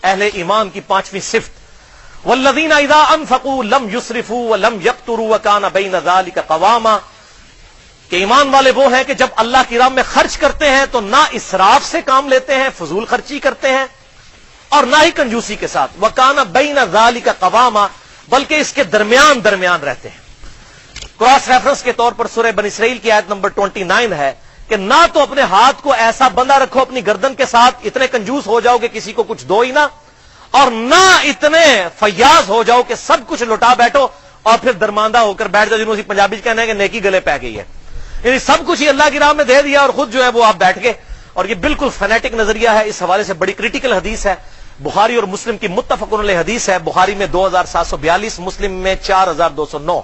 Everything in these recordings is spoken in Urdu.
اہل ایمان کی 5ویں صفت، والذین اذا انفقوا لم یسرفوا ولم یقتروا وکان بین ذلک قواما، کہ ایمان والے وہ ہیں کہ جب اللہ کی راہ میں خرچ کرتے ہیں تو نہ اسراف سے کام لیتے ہیں، فضول خرچی کرتے ہیں، اور نہ ہی کنجوسی کے ساتھ، وکان بین ذلک قواما، بلکہ اس کے درمیان رہتے ہیں۔ کراس ریفرنس کے طور پر سورہ بنی اسرائیل کی آیت نمبر 29 ہے کہ نہ تو اپنے ہاتھ کو ایسا بندھا رکھو اپنی گردن کے ساتھ، اتنے کنجوس ہو جاؤ کہ کسی کو کچھ دو ہی نہ، اور نہ اتنے فیاض ہو جاؤ کہ سب کچھ لٹا بیٹھو اور پھر درماندہ ہو کر بیٹھ جاؤ، جنہوں سے پنجابی کہنا ہے کہ نیکی گلے پہ گئی ہے، یعنی سب کچھ ہی اللہ کی راہ میں دے دیا اور خود جو ہے وہ آپ بیٹھ گئے۔ اور یہ بالکل فنیٹک نظریہ ہے، اس حوالے سے بڑی کریٹیکل حدیث ہے، بخاری اور مسلم کی متفق علیہ حدیث ہے، بخاری میں 2742، مسلم میں 4209۔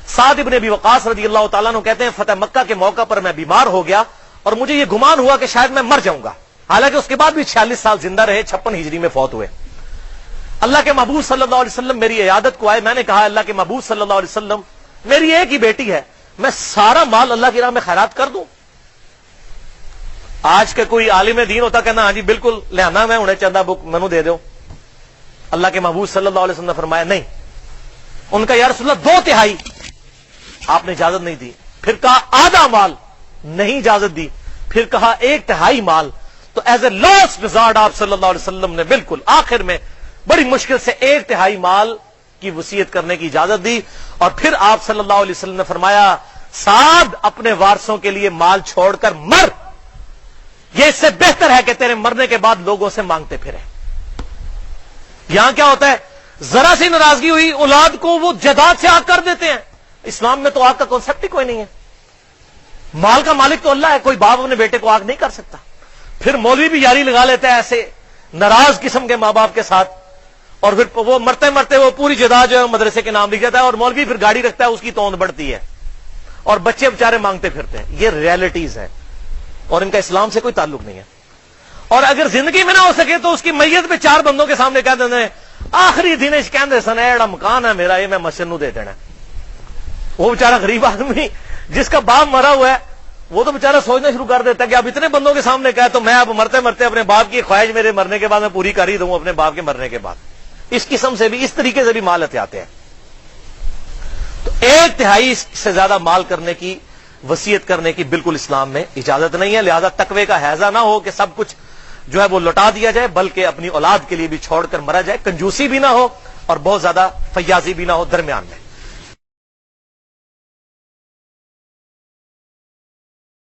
سعد ابن ابی وقاص رضی اللہ تعالیٰ عنہ کہتے ہیں فتح مکہ کے موقع پر میں بیمار ہو گیا اور مجھے یہ گمان ہوا کہ شاید میں مر جاؤں گا، حالانکہ اس کے بعد بھی 46 سال زندہ رہے، 56 ہجری میں فوت ہوئے۔ اللہ کے محبوب صلی اللہ علیہ وسلم میری عیادت کو آئے، میں نے کہا اللہ کے محبوب صلی اللہ علیہ وسلم میری ایک ہی بیٹی ہے، میں سارا مال اللہ کی راہ میں خیرات کر دوں؟ آج کے کوئی عالم دین ہوتا کہنا ہاں جی بالکل لہنا میں انہیں چندہ بک منو دے دو۔ اللہ کے محبوب صلی اللہ علیہ وسلم نے فرمایا نہیں۔ ان کا یا رسول اللہ 2/3 آپ نے اجازت نہیں دی، پھر کہا آدھا مال، نہیں اجازت دی، پھر کہا 1/3 مال۔ تو ایز اے لاسٹ ریزارٹ آپ صلی اللہ علیہ وسلم نے بالکل آخر میں بڑی مشکل سے 1/3 مال کی وصیت کرنے کی اجازت دی، اور پھر آپ صلی اللہ علیہ وسلم نے فرمایا سعد اپنے وارثوں کے لیے مال چھوڑ کر مر، یہ اس سے بہتر ہے کہ تیرے مرنے کے بعد لوگوں سے مانگتے پھرے۔ یہاں کیا ہوتا ہے، ذرا سی ناراضگی ہوئی اولاد کو وہ جائیداد سے آگ کر دیتے ہیں۔ اسلام میں تو آگ کا کانسیپٹ ہی کوئی نہیں ہے، مال کا مالک تو اللہ ہے، کوئی باپ اپنے بیٹے کو آگ نہیں کر سکتا۔ پھر مولوی بھی یاری لگا لیتا ہے ایسے ناراض قسم کے ماں باپ کے ساتھ، اور پھر وہ مرتے مرتے وہ پوری جائیداد جو ہے مدرسے کے نام لکھ جاتا ہے، اور مولوی پھر گاڑی رکھتا ہے، اس کی توند بڑھتی ہے، اور بچے بےچارے مانگتے پھرتے ہیں۔ یہ ریالٹیز ہیں اور ان کا اسلام سے کوئی تعلق نہیں ہے۔ اور اگر زندگی میں نہ ہو سکے تو اس کی میت پہ 4 بندوں کے سامنے کہہ دیتے ہیں آخری دن کہندے سن ایڑا مکان ہے میرا، یہ میں مسجد نو دے دینا۔ وہ بےچارا غریب آدمی جس کا باپ مرا ہوا ہے وہ تو بےچارا سوچنا شروع کر دیتا ہے کہ اب اتنے بندوں کے سامنے کہا تو میں اب مرتے مرتے اپنے باپ کی خواہش میرے مرنے کے بعد میں پوری کر ہی دوں اپنے باپ کے مرنے کے بعد۔ اس قسم سے بھی، اس طریقے سے بھی مال ہتھیاتے ہیں۔ تو 1/3 سے زیادہ مال کرنے کی، وصیت کرنے کی بالکل اسلام میں اجازت نہیں ہے، لہذا تقوی کا ہیضہ نہ ہو کہ سب کچھ جو ہے وہ لوٹا دیا جائے، بلکہ اپنی اولاد کے لیے بھی چھوڑ کر مرا جائے، کنجوسی بھی نہ ہو اور بہت زیادہ فیاضی بھی نہ ہو، درمیان میں۔